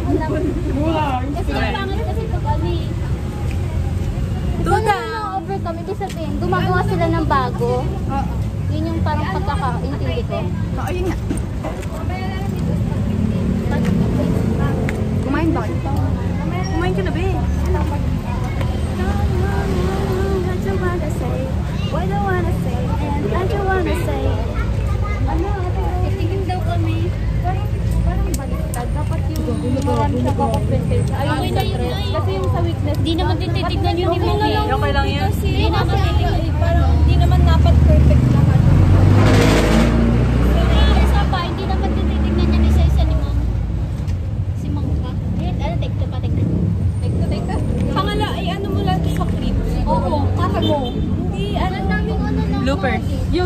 Kasi pangit kasi ito kami. Ito na na-overcome. Ibig sabihin, gumagawa sila ng bago. Yun yung parang pagkakaintindi ko. Oo, yun nga. Kumain ba? Kumain ka na ba eh? What do I wanna say? And I don't wanna say. Ano? Itigil daw kami. Parang baliktad. Dapat yung marami sa kapag-present. Ayun sa stress. Kasi yung sa weakness. Di naman tititignan yun ni Mami. Okay lang yan. Di naman tititignan. Parang di naman dapat perfect lahat. Isa pa, hindi naman tititignan niya isa-isa ni Ma'am. Si Ma'am ka. Ano, take two pa, take two. Take two. Pangala, ay ano mo lang sa clip. Oo, kaka mo. Hindi, Ano namin ano na. bloopers. Yo.